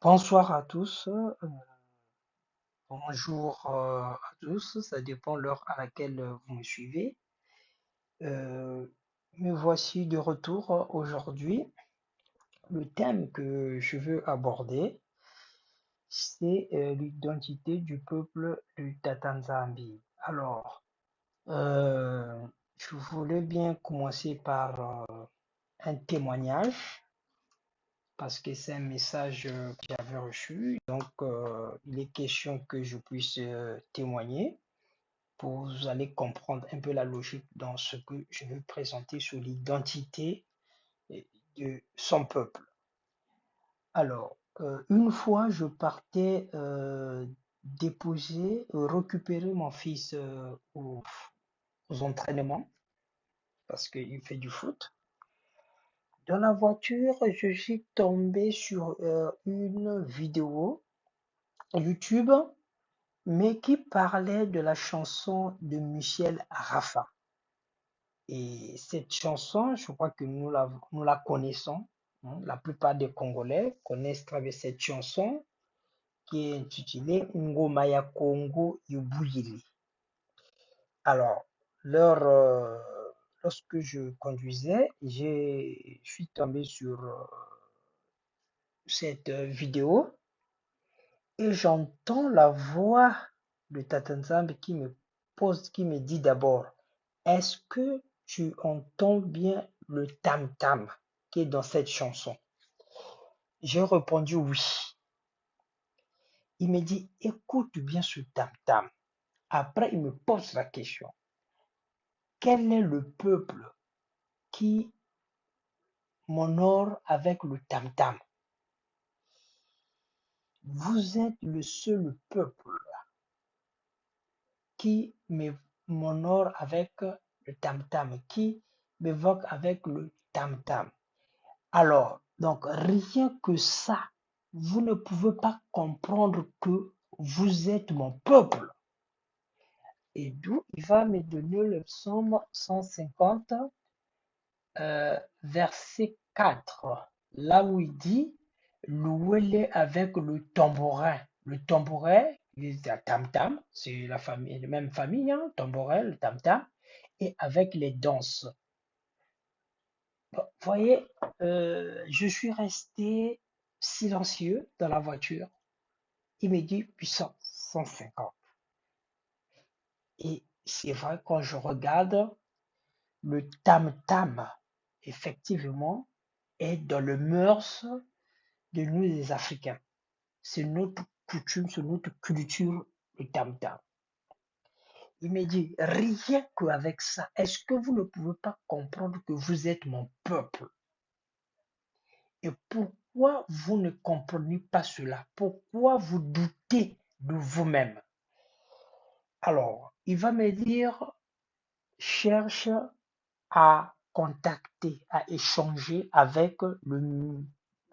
Bonsoir à tous, bonjour à tous, ça dépend l'heure à laquelle vous me suivez. Euh, Me voici de retour aujourd'hui. Le thème que je veux aborder, c'est l'identité du peuple du Tatanzambi. Alors, euh, je voulais bien commencer par un témoignage parce que c'est un message que j'avais reçu. Donc, il est question que je puisse témoigner pour vous allez comprendre un peu la logique dans ce que je veux présenter sur l'identité de son peuple. Alors, une fois, je partais déposer, récupérer mon fils aux entraînements parce qu'il fait du foot. Dans la voiture, je suis tombé sur une vidéo YouTube, mais qui parlait de la chanson de Michel Raffa. Et cette chanson, je crois que nous la connaissons, hein. La plupart des Congolais connaissent très bien cette chanson qui est intitulée Ngoma ya Congo Yubuyili. Alors, leur, lorsque je conduisais, je suis tombé sur cette vidéo et j'entends la voix de Tata Nzambe qui me dit d'abord, est-ce que tu entends bien le tam-tam qui est dans cette chanson? J'ai répondu oui. Il me dit, écoute bien ce tam-tam. Après, il me pose la question, quel est le peuple qui m'honore avec le tam-tam? Vous êtes le seul peuple qui m'honore avec le tam-tam, qui m'évoque avec le tam-tam. Alors, donc rien que ça, vous ne pouvez pas comprendre que vous êtes mon peuple. Et d'où il va me donner le psaume 150, verset 4, là où il dit, louez-les avec le tambourin. Le tambourin, il est à tam-tam, c'est la famille, la même famille, hein, tambourin, le tam-tam, et avec les danses. Bon, vous voyez, je suis resté silencieux dans la voiture. Il me dit puissance 150. Et c'est vrai, quand je regarde, le tam-tam, effectivement, est dans le mœurs de nous les Africains. C'est notre coutume, c'est notre culture, le tam-tam. Il me dit, rien qu'avec ça, est-ce que vous ne pouvez pas comprendre que vous êtes mon peuple? Et pourquoi vous ne comprenez pas cela? Pourquoi vous doutez de vous-même? Alors, il va me dire, cherche à contacter, à échanger avec le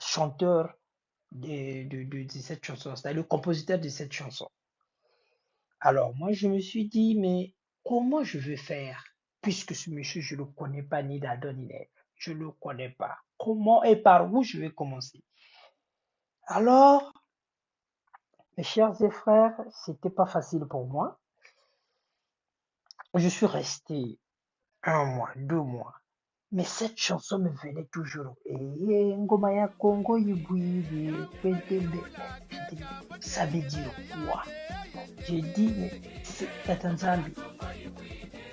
chanteur de cette chanson, c'est-à-dire le compositeur de cette chanson. Alors, moi, je me suis dit, mais comment je vais faire? Puisque ce monsieur, je ne le connais pas, ni d'Adam ni d'Ève. Je ne le connais pas. Comment et par où je vais commencer? Alors, mes chers et frères, c'était pas facile pour moi. Je suis resté 1 mois, 2 mois. Mais cette chanson me venait toujours. Et Ngoma ya Congo Yibouiri, ça veut dire quoi? J'ai dit, mais c'est Tata Nzambi.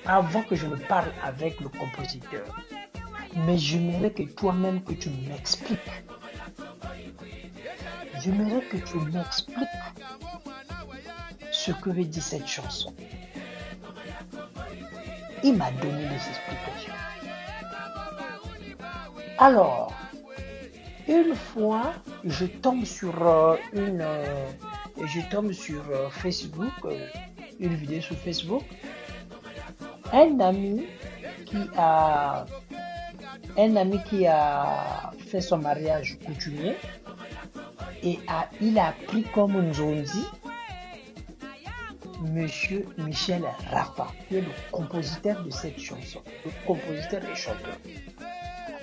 Avant que je ne parle avec le compositeur, mais j'aimerais que toi-même que tu m'expliques. J'aimerais que tu m'expliques ce que veut dire cette chanson. Il m'a donné des explications. Alors, une fois, je tombe sur Facebook, une vidéo sur Facebook, un ami qui a fait son mariage coutumier et il a pris comme Nzonzi Monsieur Michel Raffa, qui est le compositeur de cette chanson, le compositeur et chanteur.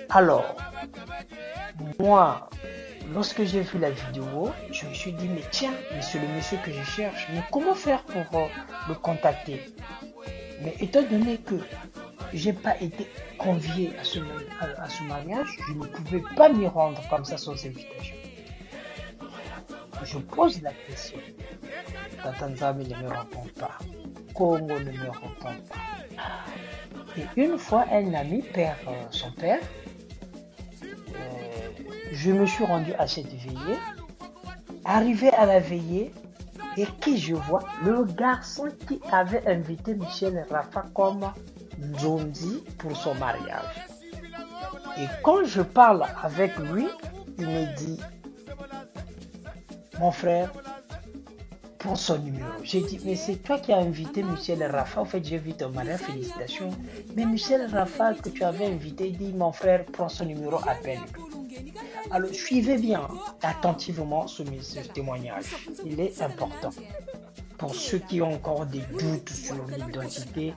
Alors, moi, Lorsque j'ai vu la vidéo, je me suis dit, mais tiens, mais c'est le monsieur que je cherche. Mais comment faire pour le contacter? Mais étant donné que j'ai pas été convié à ce mariage, je ne pouvais pas m'y rendre comme ça sans invitation. Je pose la question. Tanzanie ne me répond pas. Congo ne me répond pas. Et une fois, un ami perd son père. Je me suis rendu à cette veillée. Arrivé à la veillée, et qui je vois? Le garçon qui avait invité Michel Rafa comme Nzondi pour son mariage. Et quand je parle avec lui, il me dit, mon frère, pour son numéro. J'ai dit, mais c'est toi qui as invité Michel Rafa. En fait, j'ai vu ton mariage, félicitations. Mais Michel Rafa que tu avais invité, dit, mon frère, prends son numéro, appelle-le. Alors, suivez bien attentivement ce témoignage. Il est important pour ceux qui ont encore des doutes sur l'identité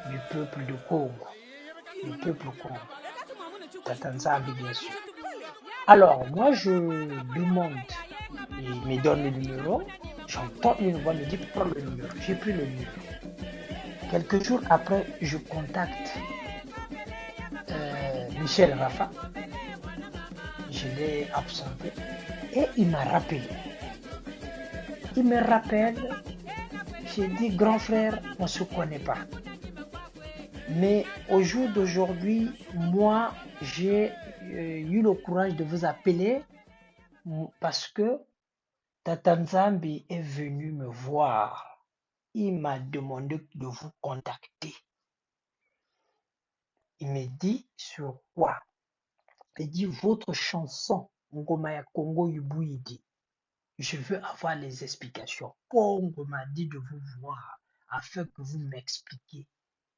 du peuple de Congo. Le peuple Congo. Tatanzambi, bien sûr. Alors, moi, je demande, il me donne le numéro. J'entends une voix me dire, prends le numéro. J'ai pris le numéro. Quelques jours après, je contacte Michel Rafa. Je l'ai absenté. Et il m'a rappelé. Il me rappelle, j'ai dit, grand frère, on ne se connaît pas. Mais au jour d'aujourd'hui, moi, j'ai eu le courage de vous appeler parce que Tatanzambi est venu me voir. Il m'a demandé de vous contacter. Il me dit sur quoi? Il dit votre chanson, Ngoma ya Congo Yubuidi. Je veux avoir les explications. Congo m'a dit de vous voir afin que vous m'expliquiez.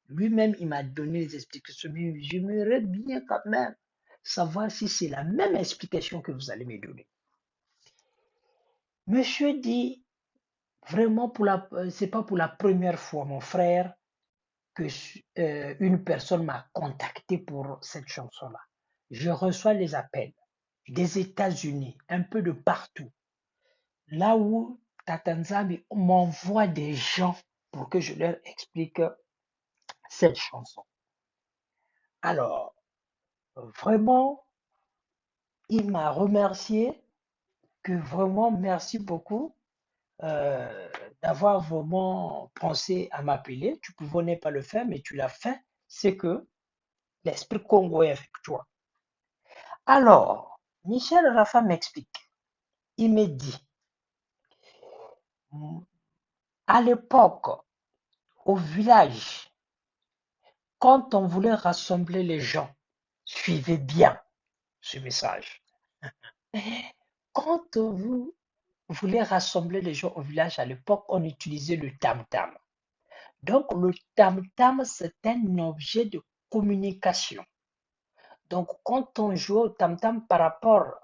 Lui-même, il m'a donné les explications, mais j'aimerais bien quand même savoir si c'est la même explication que vous allez me donner. Monsieur dit, vraiment, c'est pas pour la première fois, mon frère, que une personne m'a contacté pour cette chanson-là. Je reçois les appels des États-Unis, un peu de partout. Là où Tatanzambi m'envoie des gens pour que je leur explique cette chanson. Alors, vraiment, il m'a remercié, que vraiment merci beaucoup d'avoir vraiment pensé à m'appeler. Tu pouvais pas le faire, mais tu l'as fait. C'est que l'esprit Congo est avec toi. Alors, Michel Rafa m'explique. Il me dit, à l'époque, au village, quand on voulait rassembler les gens, suivez bien ce message. Quand vous voulez rassembler les gens au village, à l'époque, on utilisait le tam-tam. Donc, le tam-tam, c'est un objet de communication. Donc, quand on jouait au tam-tam par rapport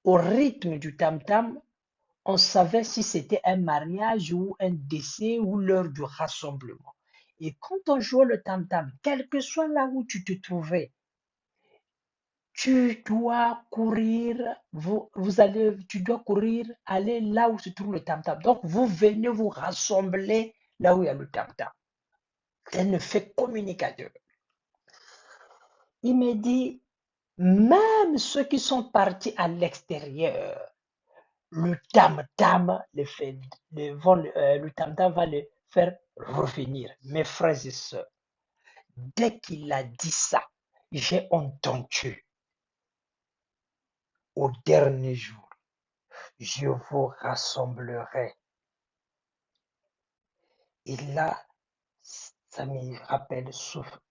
au rythme du tam-tam, on savait si c'était un mariage ou un décès ou l'heure du rassemblement. Et quand on jouait le tam-tam, quel que soit là où tu te trouvais, tu dois courir, tu dois courir, aller là où se trouve le tam-tam. Donc, vous venez vous rassembler là où il y a le tam-tam. C'est un effet communicateur. Il me dit, même ceux qui sont partis à l'extérieur, le tam-tam le tam-tam va les faire revenir. Mes frères et sœurs, dès qu'il a dit ça, j'ai entendu au dernier jour, je vous rassemblerai. Et là, ça me rappelle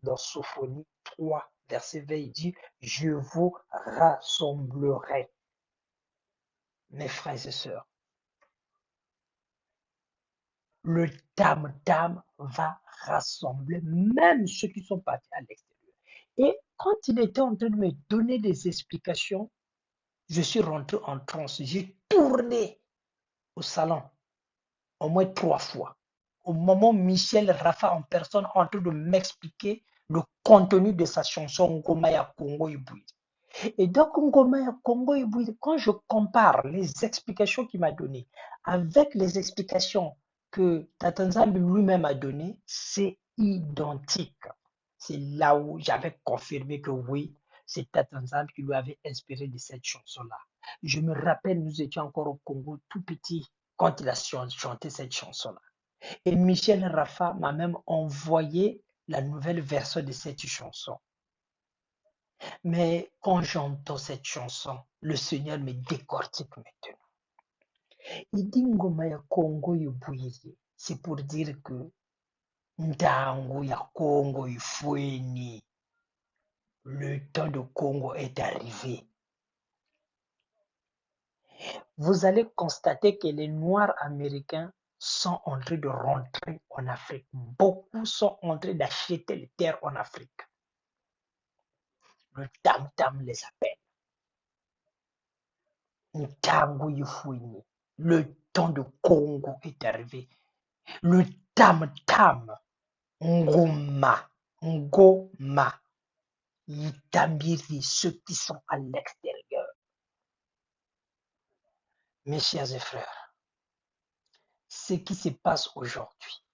dans Sophonie 3, verset 20, il dit, je vous rassemblerai. Mes frères et sœurs, le tam-tam va rassembler même ceux qui sont partis à l'extérieur. Et quand il était en train de me donner des explications, je suis rentré en transe. J'ai tourné au salon au moins 3 fois. Au moment où Michel Rafa en personne est en train de m'expliquer le contenu de sa chanson Ngoma ya Congo Ibuyi. Et donc, Congo et Bouddha, quand je compare les explications qu'il m'a données avec les explications que Tatanzambe lui-même a données, c'est identique. C'est là où j'avais confirmé que oui, c'est Tatanzambe qui lui avait inspiré de cette chanson-là. Je me rappelle, nous étions encore au Congo tout petit quand il a chanté cette chanson-là. Et Michel Rafa m'a même envoyé la nouvelle version de cette chanson. Mais quand j'entends cette chanson, le Seigneur me décortique maintenant. Il dit Ngoma ya Congo yubuye. C'est pour dire que Ndango ya Congo Ifueni, le temps de Congo est arrivé. Vous allez constater que les Noirs américains sont en train de rentrer en Afrique. Beaucoup sont en train d'acheter les terres en Afrique. Le tam-tam les appelle. Ndango Ifueni. Le temps de Congo est arrivé. Le tam-tam, ngoma, ngoma, yitambiri, ceux qui sont à l'extérieur. Mes chers et frères, ce qui se passe aujourd'hui,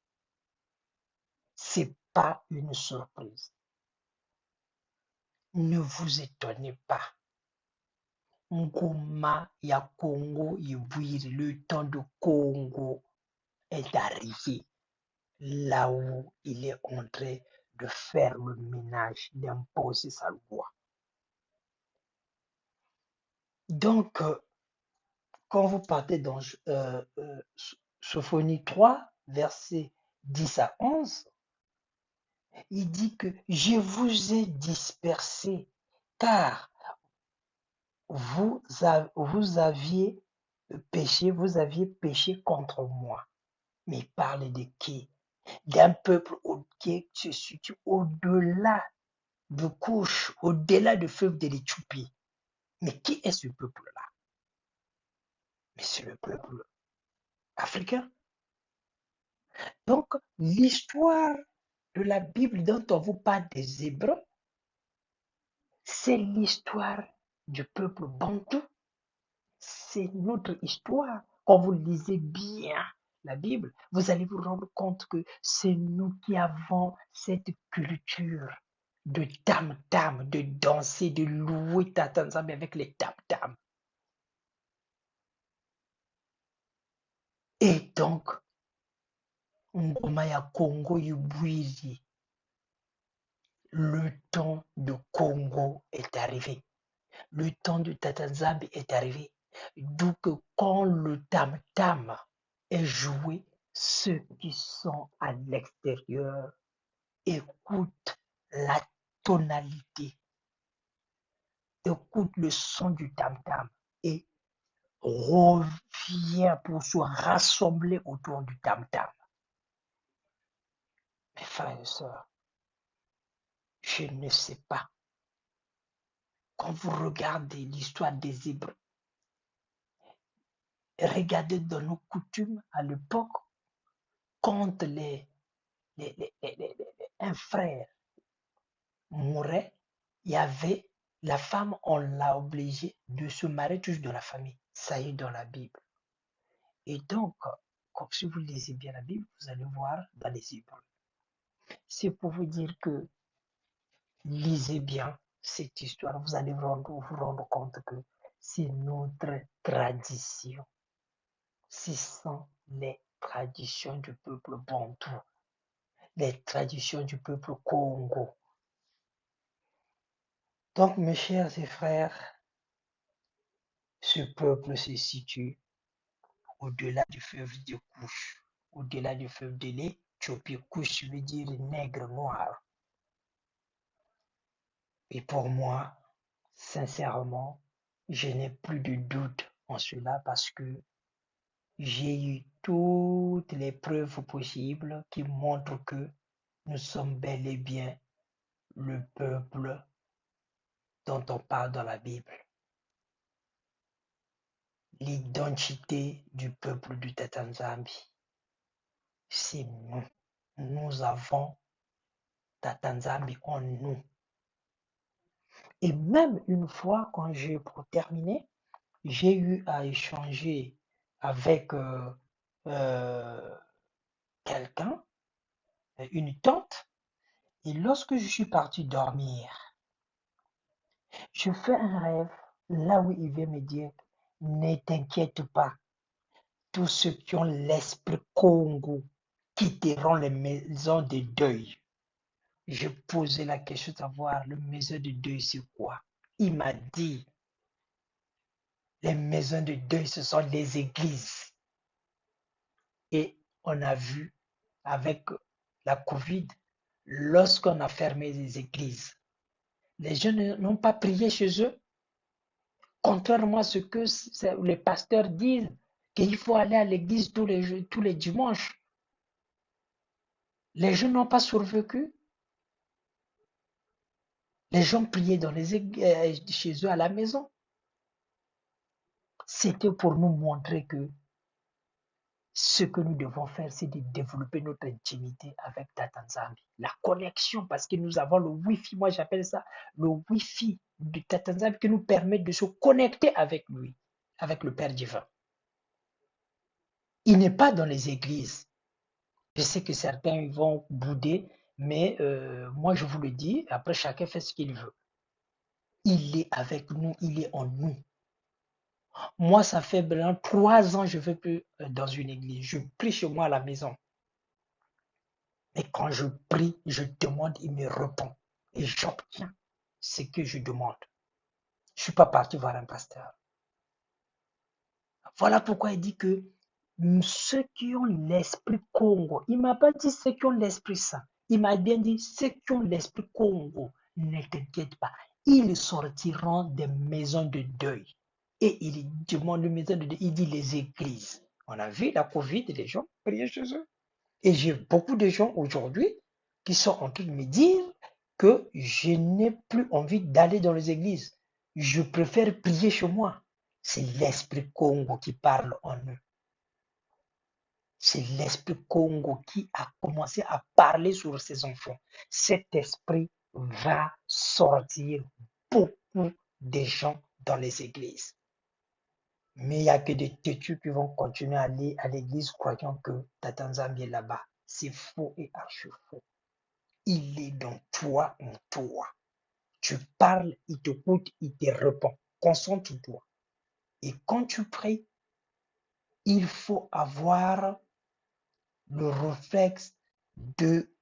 c'est pas une surprise. Ne vous étonnez pas. Ngoma ya Congo Ibwiri, le temps de Congo est arrivé. Là où il est en train de faire le ménage, d'imposer sa loi. Donc, quand vous partez dans Sophonie 3, versets 10 à 11, il dit que je vous ai dispersés car vous aviez vous aviez péché contre moi. Mais il parle de qui? D'un peuple qui se situe au-delà de Couche, au-delà du fleuve de l'Éthiopie. Mais qui est ce peuple-là? Mais c'est le peuple africain. Donc, l'histoire de la Bible dont on vous parle des Hébreux, c'est l'histoire du peuple bantou. C'est notre histoire. Quand vous lisez bien la Bible, vous allez vous rendre compte que c'est nous qui avons cette culture de tam-tam, de danser, de louer Tatanzambe avec les tam-tam. Et donc, Ngoma ya Congo Yubwiri, le temps de Congo est arrivé. Le temps de Tatanzambe est arrivé. D'où que quand le tam-tam est joué, ceux qui sont à l'extérieur écoutent la tonalité, écoutent le son du tam-tam et reviennent pour se rassembler autour du tam-tam. Mes frères et sœurs, je ne sais pas. Quand vous regardez l'histoire des Hébreux, regardez dans nos coutumes à l'époque, quand un frère mourait, il y avait la femme, on l'a obligée de se marier tous de la famille. Ça y est dans la Bible. Et donc, comme si vous lisez bien la Bible, vous allez voir dans les Hébreux. C'est pour vous dire que lisez bien cette histoire, vous allez vous rendre compte que c'est notre tradition. Ce sont les traditions du peuple bantou, les traditions du peuple Congo. Donc, mes chers et frères, ce peuple se situe au-delà du fleuve de Couche, au-delà du fleuve de l'Éthiopie. Couche veut dire nègre noir. Et pour moi, sincèrement, je n'ai plus de doute en cela parce que j'ai eu toutes les preuves possibles qui montrent que nous sommes bel et bien le peuple dont on parle dans la Bible. L'identité du peuple du Tatanzambi, c'est nous. Nous avons Tatanzambi en nous. Et même une fois, pour terminer, j'ai eu à échanger avec euh, quelqu'un, une tante, et lorsque je suis parti dormir, je fais un rêve là où il vient me dire, ne t'inquiète pas, tous ceux qui ont l'esprit Congo quitteront les maisons de deuil. Je posais la question de savoir, le maison de deuil, c'est quoi? Il m'a dit, les maisons de deuil, ce sont les églises. Et on a vu avec la Covid, lorsqu'on a fermé les églises, les gens n'ont pas prié chez eux, contrairement à ce que les pasteurs disent, qu'il faut aller à l'église tous les dimanches. Les gens n'ont pas survécu. Les gens priaient chez eux à la maison. C'était pour nous montrer que ce que nous devons faire, c'est de développer notre intimité avec Tata Nzambi. La connexion, parce que nous avons le Wi-Fi, moi j'appelle ça le Wi-Fi de Tata Nzambi qui nous permet de se connecter avec lui, avec le Père divin. Il n'est pas dans les églises. Je sais que certains vont bouder, mais moi je vous le dis, après chacun fait ce qu'il veut. Il est avec nous, il est en nous. Moi, ça fait maintenant 3 ans que je ne vais plus dans une église. Je prie chez moi à la maison. Mais quand je prie, je demande, il me répond. Et j'obtiens ce que je demande. Je ne suis pas parti voir un pasteur. Voilà pourquoi il dit que ceux qui ont l'esprit Congo, il ne m'a pas dit ceux qui ont l'esprit saint. Il m'a bien dit ceux qui ont l'esprit Congo, ne t'inquiète pas. Ils sortiront des maisons de deuil. Et il demande les maisons de deuil, il dit les églises. On a vu la Covid, les gens priaient chez eux. Et j'ai beaucoup de gens aujourd'hui qui sont en train de me dire que je n'ai plus envie d'aller dans les églises. Je préfère prier chez moi. C'est l'esprit Congo qui parle en eux. C'est l'esprit Congo qui a commencé à parler sur ses enfants. Cet esprit va sortir beaucoup de gens dans les églises. Mais il n'y a que des têtus qui vont continuer à aller à l'église croyant que Tata Nzambi est là-bas. C'est faux et archi faux. Il est dans toi, en toi. Tu parles, il t'écoute, il te répond. Concentre-toi. Et quand tu pries, il faut avoir le réflexe de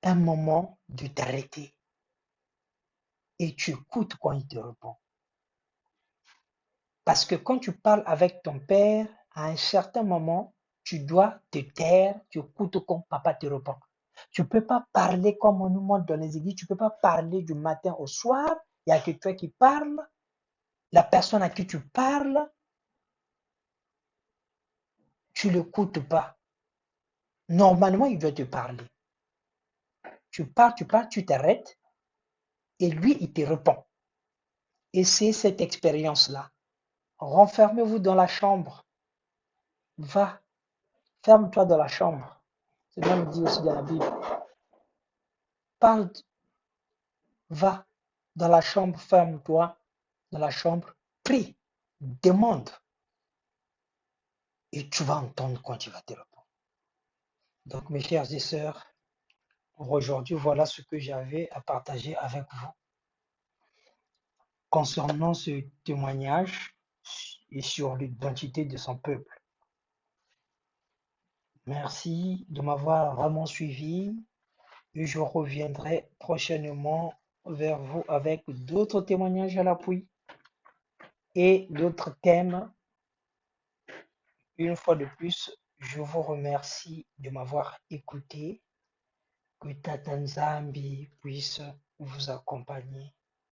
un moment de t'arrêter. Et tu écoutes quand il te répond. Parce que quand tu parles avec ton père, à un certain moment, tu dois te taire, tu écoutes quand papa te répond. Tu ne peux pas parler comme on nous montre dans les églises, tu ne peux pas parler du matin au soir, il n'y a que toi qui parles, la personne à qui tu parles, tu ne l'écoutes pas. Normalement, il doit te parler. Tu parles, tu t'arrêtes, et lui, il te répond. Et c'est cette expérience-là. Renfermez-vous dans la chambre. Va, ferme-toi dans la chambre. C'est bien dit aussi dans la Bible. Parle, va dans la chambre, ferme-toi dans la chambre, prie, demande. Et tu vas entendre quand il va te répondre. Donc, mes chers et sœurs, pour aujourd'hui, voilà ce que j'avais à partager avec vous concernant ce témoignage et sur l'identité de son peuple. Merci de m'avoir vraiment suivi et je reviendrai prochainement vers vous avec d'autres témoignages à l'appui et d'autres thèmes. Une fois de plus, je vous remercie de m'avoir écouté. Que Tata Nzambi puisse vous accompagner